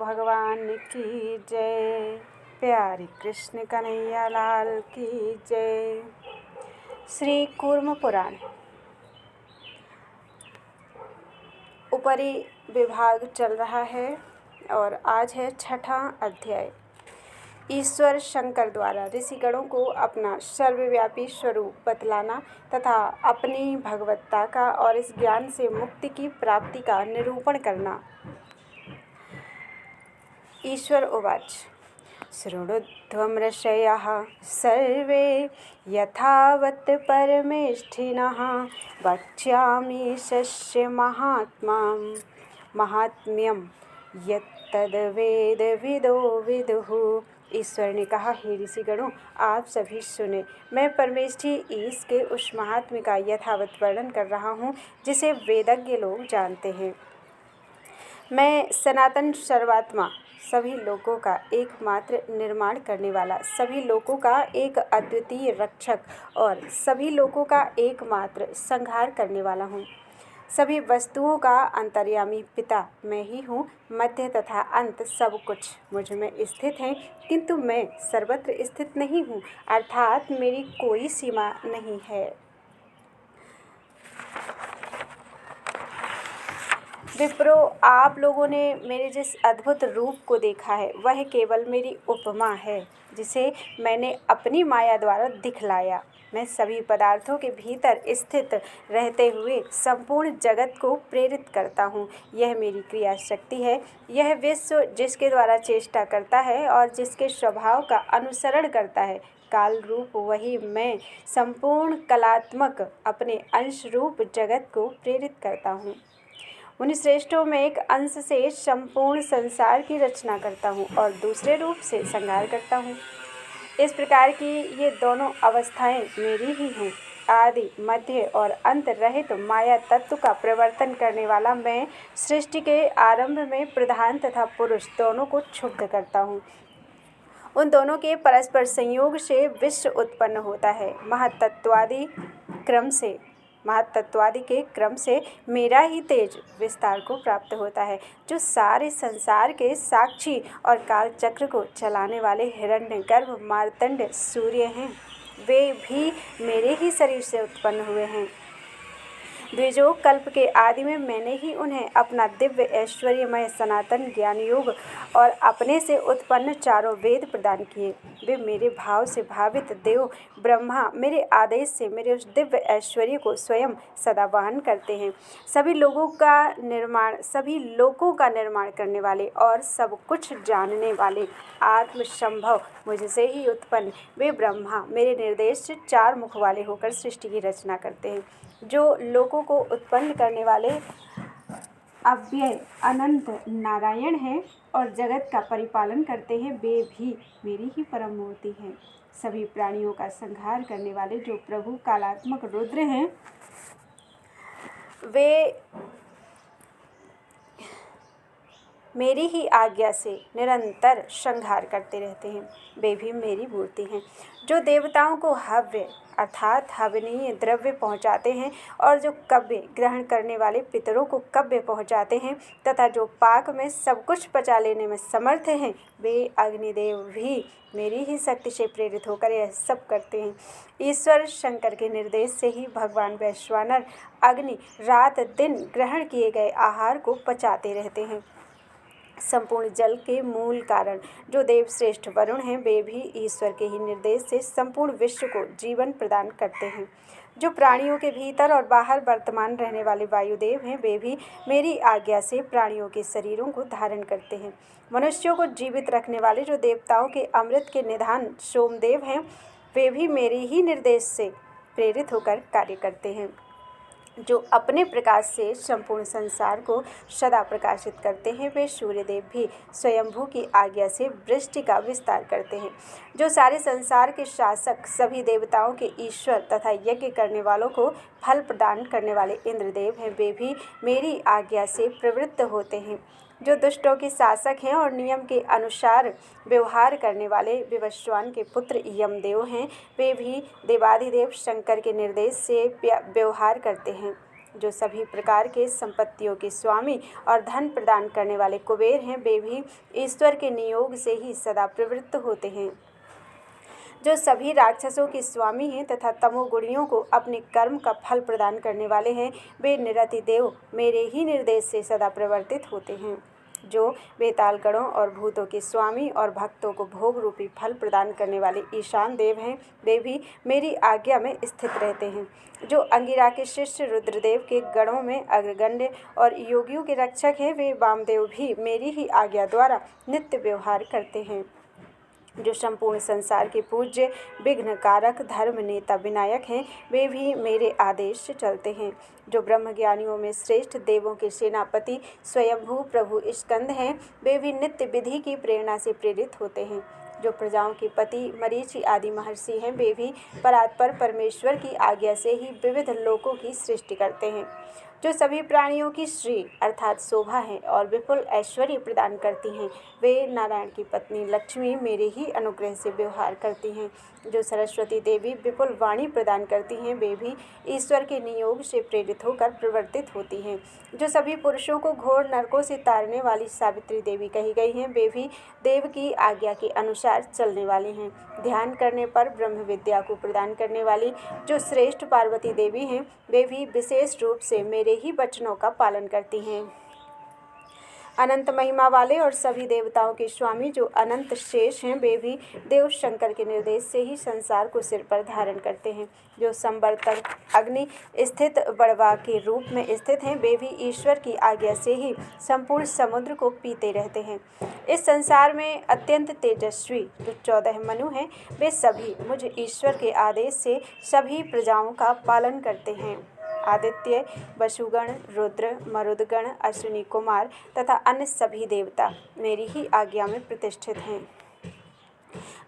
भगवान की जय। प्यारे कृष्ण कन्हैया लाल की जय। श्री कूर्म पुराण ऊपरी विभाग चल रहा है और आज है छठा अध्याय। ईश्वर शंकर द्वारा ऋषिगणों को अपना सर्वव्यापी स्वरूप बतलाना तथा अपनी भगवत्ता का और इस ज्ञान से मुक्ति की प्राप्ति का निरूपण करना। ईश्वर उवाच शृणुध्वं ऋषयः सर्वे यथावत् परमेष्ठिनः वक्ष्यामि शस्य महात्म्यं यत्तद्वेदविदो विदुः। ईश्वर ने कहा, हे ऋषिगणों, आप सभी सुने। मैं परमेष्ठी ईश के उस महात्म्य का यथावत वर्णन कर रहा हूँ जिसे वेदज्ञ लोग जानते हैं। मैं सनातन सर्वात्मा, सभी लोकों का एकमात्र निर्माण करने वाला, सभी लोकों का एक अद्वितीय रक्षक और सभी लोकों का एकमात्र संहार करने वाला हूँ। सभी वस्तुओं का अंतर्यामी पिता मैं ही हूँ। मध्य तथा अंत सब कुछ मुझ में स्थित हैं, किंतु मैं सर्वत्र स्थित नहीं हूँ, अर्थात मेरी कोई सीमा नहीं है। विप्रो, आप लोगों ने मेरे जिस अद्भुत रूप को देखा है वह केवल मेरी उपमा है जिसे मैंने अपनी माया द्वारा दिखलाया। मैं सभी पदार्थों के भीतर स्थित रहते हुए संपूर्ण जगत को प्रेरित करता हूँ। यह मेरी क्रिया शक्ति है। यह विश्व जिसके द्वारा चेष्टा करता है और जिसके स्वभाव का अनुसरण करता है, काल रूप वही मैं संपूर्ण कलात्मक अपने अंश रूप जगत को प्रेरित करता हूँ। उन श्रेष्ठों में एक अंश से संपूर्ण संसार की रचना करता हूँ और दूसरे रूप से संहार करता हूँ। इस प्रकार की ये दोनों अवस्थाएं मेरी ही हैं। आदि, मध्य और अंत रहित माया तत्व का प्रवर्तन करने वाला मैं सृष्टि के आरंभ में प्रधान तथा पुरुष दोनों को क्षुब्ध करता हूँ। उन दोनों के परस्पर संयोग से विश्व उत्पन्न होता है। महत्तत्वादि के क्रम से मेरा ही तेज विस्तार को प्राप्त होता है। जो सारे संसार के साक्षी और काल चक्र को चलाने वाले हिरण्यगर्भ मार्तंड सूर्य हैं, वे भी मेरे ही शरीर से उत्पन्न हुए हैं। द्विजो, कल्प के आदि में मैंने ही उन्हें अपना दिव्य ऐश्वर्यमय सनातन ज्ञान योग और अपने से उत्पन्न चारों वेद प्रदान किए। वे मेरे भाव से भावित देव ब्रह्मा मेरे आदेश से मेरे उस दिव्य ऐश्वर्य को स्वयं सदा वहन करते हैं। सभी लोगों का निर्माण करने वाले और सब कुछ जानने वाले आत्मसंभव मुझसे ही उत्पन्न वे ब्रह्मा मेरे निर्देश से चार मुख वाले होकर सृष्टि की रचना करते हैं। जो लोकों को उत्पन्न करने वाले अव्यय अनंत नारायण हैं और जगत का परिपालन करते हैं, वे भी मेरी ही परम मूर्ति हैं। सभी प्राणियों का संहार करने वाले जो प्रभु कालात्मक रुद्र हैं, वे मेरी ही आज्ञा से निरंतर संहार करते रहते हैं। वे भी मेरी मूर्ति हैं। जो देवताओं को हव्य अर्थात हवनीय द्रव्य पहुँचाते हैं और जो कव्य ग्रहण करने वाले पितरों को कव्य पहुँचाते हैं तथा जो पाक में सब कुछ पचा लेने में समर्थ हैं, वे अग्निदेव भी मेरी ही शक्ति से प्रेरित होकर यह सब करते हैं। ईश्वर शंकर के निर्देश से ही भगवान वैश्वानर अग्नि रात दिन ग्रहण किए गए आहार को पचाते रहते हैं। संपूर्ण जल के मूल कारण जो देवश्रेष्ठ वरुण हैं, वे भी ईश्वर के ही निर्देश से संपूर्ण विश्व को जीवन प्रदान करते हैं। जो प्राणियों के भीतर और बाहर वर्तमान रहने वाले वायुदेव हैं, वे भी मेरी आज्ञा से प्राणियों के शरीरों को धारण करते हैं। मनुष्यों को जीवित रखने वाले जो देवताओं के अमृत के निधान सोमदेव हैं, वे भी मेरे ही निर्देश से प्रेरित होकर कार्य करते हैं। जो अपने प्रकाश से संपूर्ण संसार को सदा प्रकाशित करते हैं, वे सूर्यदेव भी स्वयंभू की आज्ञा से वृष्टि का विस्तार करते हैं। जो सारे संसार के शासक, सभी देवताओं के ईश्वर तथा यज्ञ करने वालों को फल प्रदान करने वाले इंद्रदेव हैं, वे भी मेरी आज्ञा से प्रवृत्त होते हैं। जो दुष्टों के शासक हैं और नियम के अनुसार व्यवहार करने वाले विवस्वान के पुत्र यमदेव हैं, वे भी देवाधिदेव शंकर के निर्देश से व्यवहार करते हैं। जो सभी प्रकार के संपत्तियों के स्वामी और धन प्रदान करने वाले कुबेर हैं, वे भी ईश्वर के नियोग से ही सदा प्रवृत्त होते हैं। जो सभी राक्षसों के स्वामी हैं तथा तमोगुणियों को अपने कर्म का फल प्रदान करने वाले हैं, वे निरति देव मेरे ही निर्देश से सदा प्रवर्तित होते हैं। जो बेताल गणों और भूतों के स्वामी और भक्तों को भोग रूपी फल प्रदान करने वाले ईशान देव हैं, वे भी मेरी आज्ञा में स्थित रहते हैं। जो अंगिरा के शिष्य रुद्रदेव के गणों में अग्रगण्य और योगियों के रक्षक हैं, वे वामदेव भी मेरी ही आज्ञा द्वारा नित्य व्यवहार करते हैं। जो संपूर्ण संसार के पूज्य विघ्न कारक धर्म नेता विनायक हैं, वे भी मेरे आदेश से चलते हैं। जो ब्रह्मज्ञानियों में श्रेष्ठ देवों के सेनापति स्वयंभू प्रभु स्कंद हैं, वे भी नित्य विधि की प्रेरणा से प्रेरित होते हैं। जो प्रजाओं के पति मरीचि आदि महर्षि हैं, वे भी परात्पर परमेश्वर की आज्ञा से ही विविध लोकों की सृष्टि करते हैं। जो सभी प्राणियों की श्री अर्थात शोभा है और विपुल ऐश्वर्य प्रदान करती हैं, वे नारायण की पत्नी लक्ष्मी मेरे ही अनुग्रह से व्यवहार करती हैं। जो सरस्वती देवी विपुल वाणी प्रदान करती हैं, वे भी ईश्वर के नियोग से प्रेरित होकर प्रवर्तित होती हैं। जो सभी पुरुषों को घोर नरकों से तारने वाली सावित्री देवी कही गई हैं, वे भी देव की आज्ञा के अनुसार चलने वाली हैं। ध्यान करने पर ब्रह्म विद्या को प्रदान करने वाली जो श्रेष्ठ पार्वती देवी हैं, वे भी विशेष रूप से मेरे ही वचनों का पालन करती हैं। अनंत महिमा वाले और सभी देवताओं के स्वामी जो अनंत शेष हैं, वे भी देव शंकर के निर्देश से ही संसार को सिर पर धारण करते हैं। जो संवर्तक अग्नि स्थित बड़वा के रूप में स्थित हैं, वे भी ईश्वर की आज्ञा से ही संपूर्ण समुद्र को पीते रहते हैं। इस संसार में अत्यंत तेजस्वी जो 14 मनु हैं, वे सभी मुझ ईश्वर के आदेश से सभी प्रजाओं का पालन करते हैं। आदित्य, वसुगण, रुद्र, मरुदगण, अश्विनी कुमार तथा अन्य सभी देवता मेरी ही आज्ञा में प्रतिष्ठित हैं।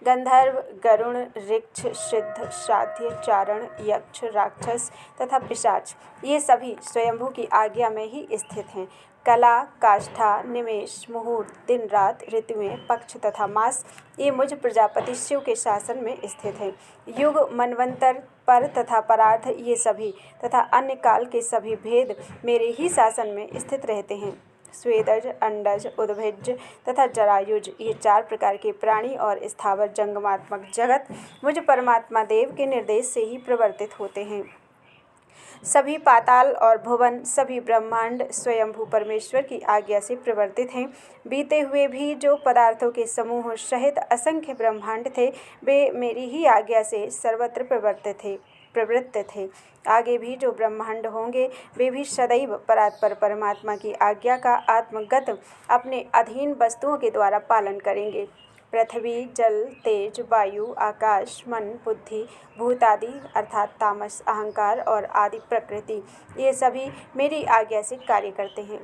गंधर्व, गरुण, ऋक्ष, सिद्ध, साध्य, चारण, यक्ष, राक्षस तथा पिशाच ये सभी स्वयंभू की आज्ञा में ही स्थित हैं। कला, काष्ठा, निमेष, मुहूर्त, दिन रात, ऋतुएं, पक्ष तथा मास ये मुझ प्रजापति शिव के शासन में स्थित हैं। युग, मनवंतर, पर तथा परार्ध ये सभी तथा अन्य काल के सभी भेद मेरे ही शासन में स्थित रहते हैं। स्वेदज, अंडज, उद्भिज तथा जरायुज ये 4 प्रकार के प्राणी और स्थावर जंगमात्मक जगत मुझ परमात्मा देव के निर्देश से ही प्रवर्तित होते हैं। सभी पाताल और भुवन सभी ब्रह्मांड स्वयंभू परमेश्वर की आज्ञा से प्रवर्तित हैं। बीते हुए भी जो पदार्थों के समूह सहित असंख्य ब्रह्मांड थे, वे मेरी ही आज्ञा से सर्वत्र प्रवृत्त थे। आगे भी जो ब्रह्मांड होंगे, वे भी सदैव परात्पर परमात्मा की आज्ञा का आत्मगत अपने अधीन वस्तुओं के द्वारा पालन करेंगे। पृथ्वी, जल, तेज, वायु, आकाश, मन, बुद्धि, भूत आदि अर्थात तामस, अहंकार और आदि प्रकृति ये सभी मेरी आज्ञा से कार्य करते हैं।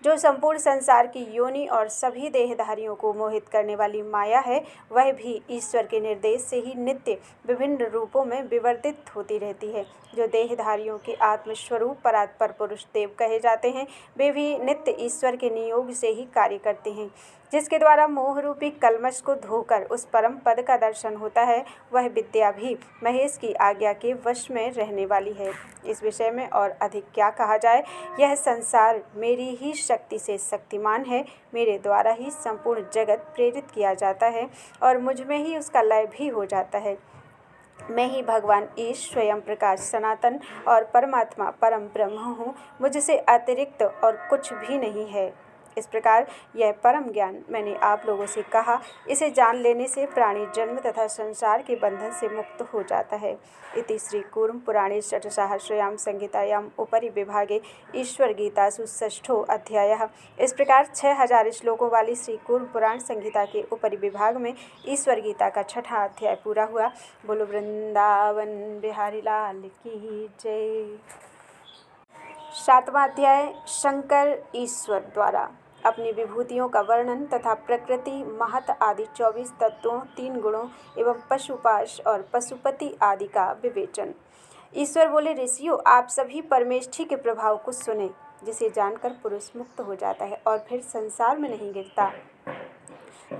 जो संपूर्ण संसार की योनि और सभी देहधारियों को मोहित करने वाली माया है, वह भी ईश्वर के निर्देश से ही नित्य विभिन्न रूपों में विवर्तित होती रहती है। जो देहधारियों के आत्मस्वरूप परात्पर पुरुष देव कहे जाते हैं, वे भी नित्य ईश्वर के नियोग से ही कार्य करते हैं। जिसके द्वारा मोह रूपी कलमश को धोकर उस परम पद का दर्शन होता है, वह विद्या भी महेश की आज्ञा के वश में रहने वाली है। इस विषय में और अधिक क्या कहा जाए। यह संसार मेरी ही शक्ति से शक्तिमान है। मेरे द्वारा ही संपूर्ण जगत प्रेरित किया जाता है और मुझ में ही उसका लय भी हो जाता है। मैं ही भगवान ईश स्वयं प्रकाश सनातन और परमात्मा परम ब्रह्म हूँ। मुझसे अतिरिक्त और कुछ भी नहीं है। इस प्रकार यह परम ज्ञान मैंने आप लोगों से कहा, इसे जान लेने से प्राणी जन्म तथा संसार के बंधन से मुक्त हो जाता है। इति श्री कूर्म पुराणे षट्सहस्रयां संहितायां उपरि विभागे ईश्वर गीतासु षष्ठो अध्यायः। इस प्रकार 6000 श्लोकों वाली श्री कूर्म पुराण संहिता के उपरि विभाग में ईश्वर गीता का 6वां अध्याय पूरा हुआ। बोलो वृंदावन बिहारी लाल की जय। 7वां अध्याय शंकर ईश्वर द्वारा अपनी विभूतियों का वर्णन तथा प्रकृति महत आदि 24 तत्वों 3 गुणों एवं पशुपाश और पशुपति आदि का विवेचन। ईश्वर बोले, ऋषियों, आप सभी परमेष्ठी के प्रभाव को सुने, जिसे जानकर पुरुष मुक्त हो जाता है और फिर संसार में नहीं गिरता।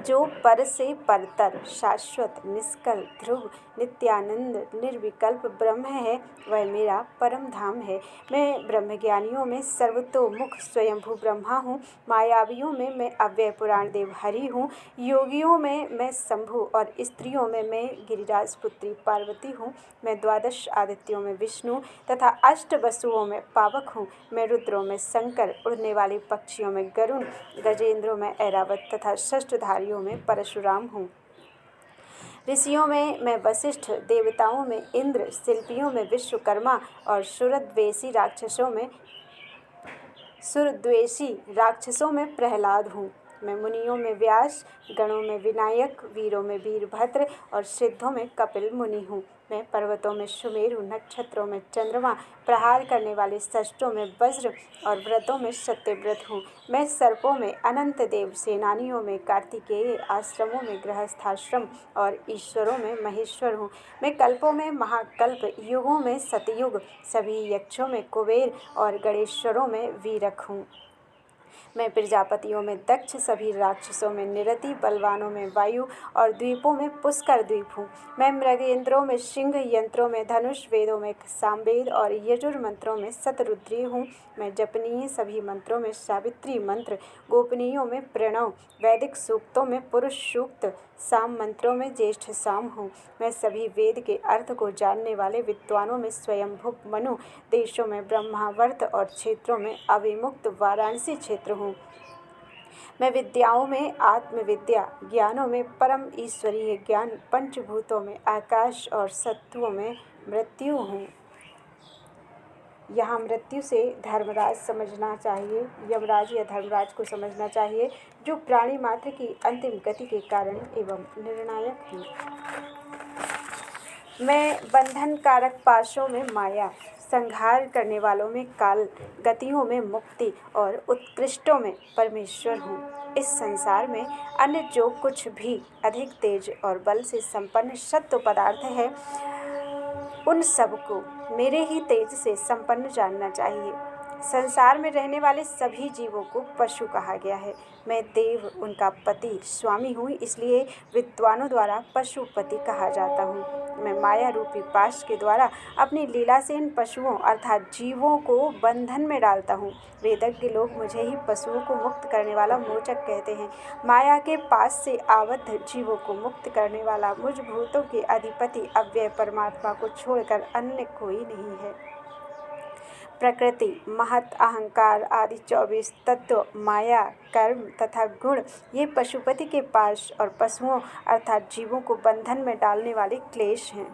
जो पर से परतर, शाश्वत, निष्कल, ध्रुव, नित्यानंद, निर्विकल्प ब्रह्म है, वह मेरा परम धाम है। मैं ब्रह्मज्ञानियों में सर्वतोमुख स्वयंभू ब्रह्मा हूँ। मायावियों में मैं अव्यय पुराण देव हरि हूँ। योगियों में मैं शंभु और स्त्रियों में मैं गिरिराज पुत्री पार्वती हूँ। मैं द्वादश आदित्यों में विष्णु तथा अष्ट वसुओं में पावक हूँ। मैं रुद्रों में शंकर, उड़ने वाले पक्षियों में गरुण, गजेंद्रों में ऐरावत तथा षष्ठधारियों में परशुराम हूँ। ऋषियों में मैं वशिष्ठ, देवताओं में इंद्र, शिल्पियों में विश्वकर्मा और सुरद्वेषी राक्षसों में प्रहलाद हूँ। मैं मुनियों में व्यास, गणों में विनायक, वीरों में वीरभद्र और सिद्धों में कपिल मुनि हूँ। मैं पर्वतों में सुमेरु, नक्षत्रों में चंद्रमा, प्रहार करने वाले शस्त्रों में वज्र और व्रतों में सत्यव्रत हूँ। मैं सर्पों में अनंत देव, सेनानियों में कार्तिकेय, आश्रमों में गृहस्थाश्रम और ईश्वरों में महेश्वर हूँ। मैं कल्पों में महाकल्प, युगों में सतयुग, सभी यक्षों में कुबेर और गणेश्वरों में वीरक हूँ। मैं प्रजापतियों में दक्ष, सभी राक्षसों में निरति, बलवानों में वायु और द्वीपों में पुष्कर द्वीप हूँ। मैं मृगेंद्रों में सिंह, यंत्रों में धनुष, वेदों में सामवेद और यजुर्मंत्रों में शतरुद्री हूँ। मैं जपनीय सभी मंत्रों में सावित्री मंत्र, गोपनीयों में प्रणव, वैदिक सूक्तों में पुरुष सूक्त, साम मंत्रों में ज्येष्ठ साम हूँ। मैं सभी वेद के अर्थ को जानने वाले विद्वानों में स्वयंभुव मनु, देशों में ब्रह्मावर्त और क्षेत्रों में अविमुक्त वाराणसी क्षेत्र हूँ। मैं विद्याओं में आत्मविद्या, ज्ञानों में परम ईश्वरीय ज्ञान, पंचभूतों में आकाश और सत्वों में मृत्यु हूँ। यहाँ मृत्यु से धर्मराज समझना चाहिए, यमराज या धर्मराज को समझना चाहिए, जो प्राणी मात्र की अंतिम गति के कारण एवं निर्णायक हैं। मैं बंधन कारक पाशों में माया, संहार करने वालों में काल, गतियों में मुक्ति और उत्कृष्टों में परमेश्वर हूँ। इस संसार में अन्य जो कुछ भी अधिक तेज और बल से संपन्न सत्व पदार्थ है, उन सबको मेरे ही तेज से संपन्न जानना चाहिए। संसार में रहने वाले सभी जीवों को पशु कहा गया है। मैं देव, उनका पति, स्वामी हूँ, इसलिए विद्वानों द्वारा पशुपति कहा जाता हूँ। मैं माया रूपी पाश के द्वारा अपनी लीला से इन पशुओं अर्थात जीवों को बंधन में डालता हूँ। वेदज्ञ लोग मुझे ही पशुओं को मुक्त करने वाला मोचक कहते हैं। माया के पास से आबद्ध जीवों को मुक्त करने वाला मुझ भूतों के अधिपति अव्यय परमात्मा को छोड़कर अन्य कोई नहीं है। प्रकृति, महत, अहंकार आदि 24 तत्व, माया, कर्म तथा गुण, ये पशुपति के पाश और पशुओं अर्थात जीवों को बंधन में डालने वाले क्लेश हैं।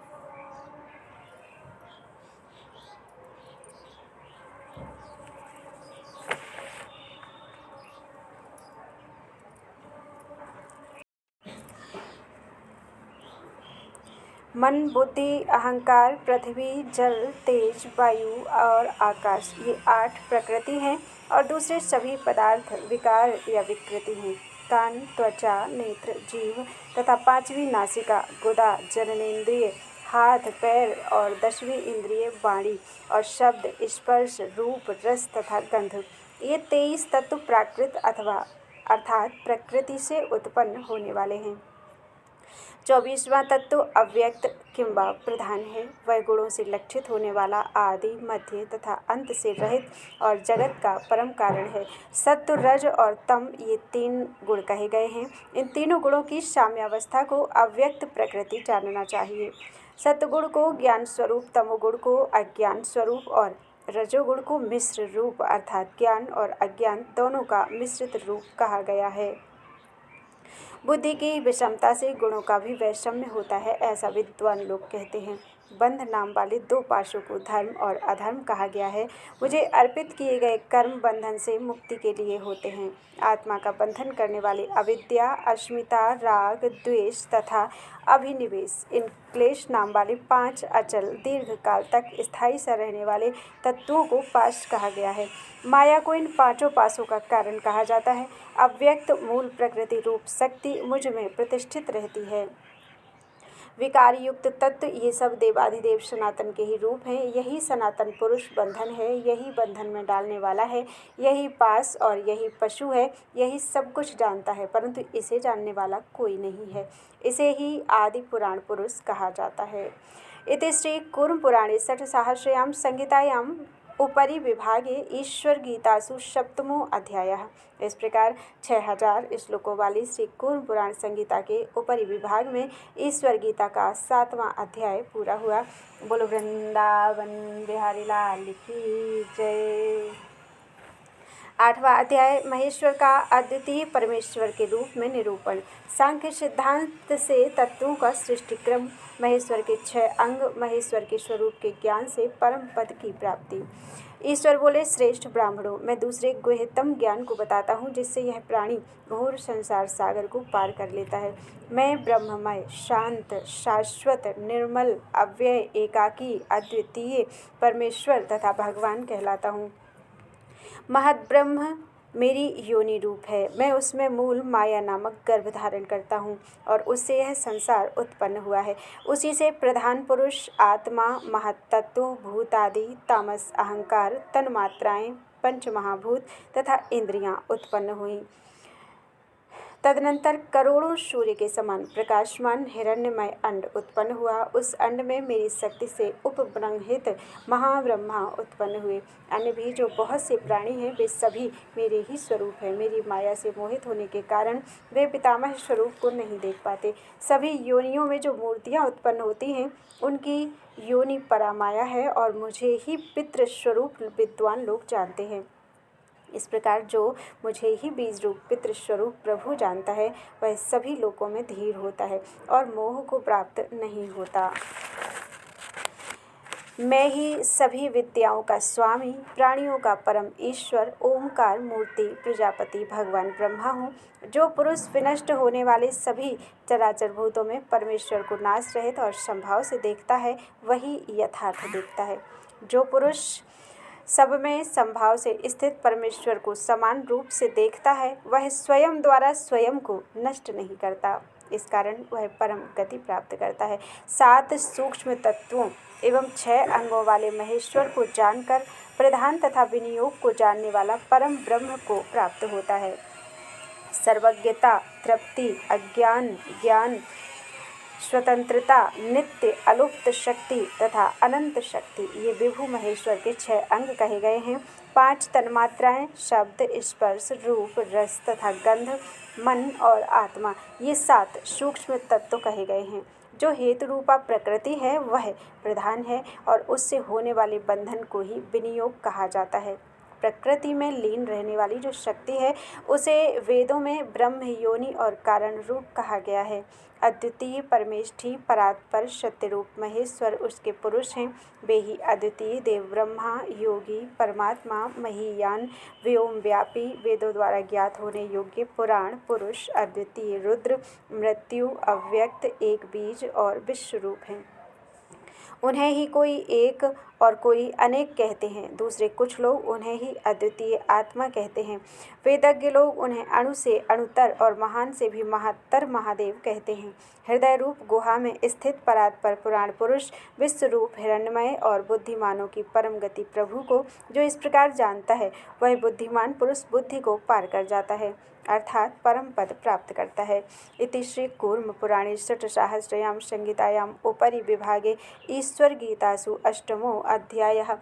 मन, बुद्धि, अहंकार, पृथ्वी, जल, तेज, वायु और आकाश, ये 8 प्रकृति हैं और दूसरे सभी पदार्थ विकार या विकृति हैं। कान, त्वचा, नेत्र, जीव तथा 5वीं नासिका, गुदा, जननेंद्रिय, हाथ, पैर और 10वीं इंद्रिय वाणी और शब्द, स्पर्श, रूप, रस तथा गंध, ये 23 तत्व प्राकृत अथवा अर्थात प्रकृति से उत्पन्न होने वाले हैं। 24वां तत्व अव्यक्त किंबा प्रधान है। वह गुणों से लक्षित होने वाला, आदि, मध्य तथा अंत से रहित और जगत का परम कारण है। सत्व, रज और तम, ये 3 गुण कहे गए हैं। इन तीनों गुणों की साम्यावस्था को अव्यक्त प्रकृति जानना चाहिए। सत्वगुण को ज्ञान स्वरूप, तमोगुण को अज्ञान स्वरूप और रजोगुण को मिश्र रूप अर्थात ज्ञान और अज्ञान दोनों का मिश्रित रूप कहा गया है। बुद्धि की विषमता से गुणों का भी वैषम्य होता है, ऐसा विद्वान लोग कहते हैं। बंध नाम वाले 2 पाशों को धर्म और अधर्म कहा गया है। मुझे अर्पित किए गए कर्म बंधन से मुक्ति के लिए होते हैं। आत्मा का बंधन करने वाले अविद्या, अस्मिता, राग, द्वेष तथा अभिनिवेश, इन क्लेश नाम वाले 5 अचल, दीर्घ काल तक स्थायी सा रहने वाले तत्वों को पाश कहा गया है। माया को इन 5 पाशों का कारण कहा जाता है। अव्यक्त मूल प्रकृति रूप शक्ति मुझ में प्रतिष्ठित रहती है। विकार युक्त तत्व, ये सब देवाधिदेव सनातन के ही रूप हैं। यही सनातन पुरुष बंधन है, यही बंधन में डालने वाला है, यही पास और यही पशु है, यही सब कुछ जानता है, परंतु इसे जानने वाला कोई नहीं है। इसे ही आदि पुराण पुरुष कहा जाता है। इति श्री कूर्म पुराणे षट्सहस्रयां संहितायां उपरि विभागे ईश्वर गीतासु सप्तमो अध्यायः। इस प्रकार 6000 श्लोकों वाली श्री कूर्म पुराण संहिता के ऊपरी विभाग में ईश्वर गीता का 7वां अध्याय पूरा हुआ। बोलो वृंदावन बिहारी लाल की जय। 8वां अध्याय महेश्वर का अद्वितीय परमेश्वर के रूप में निरूपण। सांख्य सिद्धांत से तत्वों का सृष्टिक्रम, महेश्वर के 6 अंग, महेश्वर के स्वरूप के ज्ञान से परम पद की प्राप्ति। ईश्वर बोले, श्रेष्ठ ब्राह्मणों, मैं दूसरे गुह्यतम ज्ञान को बताता हूँ जिससे यह प्राणी घोर संसार सागर को पार कर लेता है। मैं ब्रह्ममय, शांत, शाश्वत, निर्मल, अव्यय, एकाकी, अद्वितीय परमेश्वर तथा भगवान कहलाता हूँ। महद ब्रह्म मेरी योनि रूप है। मैं उसमें मूल माया नामक गर्भ धारण करता हूँ और उससे यह संसार उत्पन्न हुआ है। उसी से प्रधान पुरुष, आत्मा, महत्तत्व, भूत आदि, तामस, अहंकार, तन्मात्राएं, पंचमहाभूत तथा इंद्रियां उत्पन्न हुई। तदनंतर करोड़ों सूर्य के समान प्रकाशमान हिरण्यमय अंड उत्पन्न हुआ। उस अंड में मेरी शक्ति से उपब्रंहित महाब्रह्मा उत्पन्न हुए। अन्य भी जो बहुत से प्राणी हैं, वे सभी मेरे ही स्वरूप हैं। मेरी माया से मोहित होने के कारण वे पितामह स्वरूप को नहीं देख पाते। सभी योनियों में जो मूर्तियाँ उत्पन्न होती हैं, उनकी योनि परामाया है और मुझे ही पितृ स्वरूप विद्वान लोग जानते हैं। इस प्रकार जो मुझे ही बीज रूप पितृ स्वरूप प्रभु जानता है, वह सभी लोकों में धीर होता है और मोह को प्राप्त नहीं होता। मैं ही सभी विद्याओं का स्वामी, प्राणियों का परम ईश्वर, ओमकार मूर्ति, प्रजापति भगवान ब्रह्मा हूँ। जो पुरुष विनष्ट होने वाले सभी चराचर भूतों में परमेश्वर को नाश रहित और संभाव से देखता है, वही यथार्थ देखता है। जो पुरुष सब में संभाव से स्थित परमेश्वर को समान रूप से देखता है, वह स्वयं द्वारा स्वयं को नष्ट नहीं करता। इस कारण वह परम गति प्राप्त करता है। 7 सूक्ष्म तत्वों एवं 6 अंगों वाले महेश्वर को जानकर प्रधान तथा विनियोग को जानने वाला परम ब्रह्म को प्राप्त होता है। सर्वज्ञता, तृप्ति, अज्ञान, ज्ञान, स्वतंत्रता, नित्य अलुप्त शक्ति तथा अनंत शक्ति, ये विभु महेश्वर के 6 अंग कहे गए हैं। 5 तन्मात्राएं, शब्द, स्पर्श, रूप, रस तथा गंध, मन और आत्मा, ये 7 सूक्ष्म तत्व कहे गए हैं। जो हेतु रूपा प्रकृति है, वह प्रधान है और उससे होने वाले बंधन को ही विनियोग कहा जाता है। प्रकृति में लीन रहने वाली जो शक्ति है, उसे वेदों में ब्रह्म योनि और कारण रूप कहा गया है। अद्वितीय परमेष्ठी परात्पर सत्यरूप महेश्वर उसके पुरुष हैं। वे ही अद्वितीय देव ब्रह्मा, योगी, परमात्मा, महीयान, व्योम व्यापी, वेदों द्वारा ज्ञात होने योग्य पुराण पुरुष, अद्वितीय रुद्र, मृत्यु, अव्यक्त, एक बीज और विश्वरूप हैं। उन्हें ही कोई एक और कोई अनेक कहते हैं। दूसरे कुछ लोग उन्हें ही अद्वितीय आत्मा कहते हैं। वेदज्ञ लोग उन्हें अणु से अणुतर और महान से भी महत्तर महादेव कहते हैं। हृदय रूप गुहा में स्थित परात्पर पुराण पुरुष, विश्वरूप हिरण्यमय और बुद्धिमानों की परम गति प्रभु को जो इस प्रकार जानता है, वह बुद्धिमान पुरुष बुद्धि को पार कर जाता है, अर्थात परम पद प्राप्त करता है। इति श्री कूर्म पुराणे षट्सहस्रयां संहितायाम् उपरि विभागे ईश्वर गीतासु अष्टमो अध्यायः।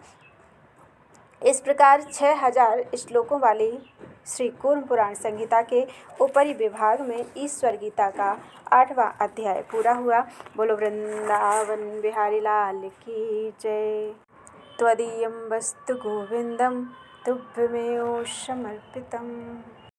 इस प्रकार 6000 श्लोकों वाली श्री कूर्म पुराण संहिता के ऊपरी विभाग में ईश्वर गीता का 8वां अध्याय पूरा हुआ। बोलो वृंदावन बिहारी लाल की जय। त्वदीयं वस्तु गोविंदम तुभ्यमेव समर्पितम्।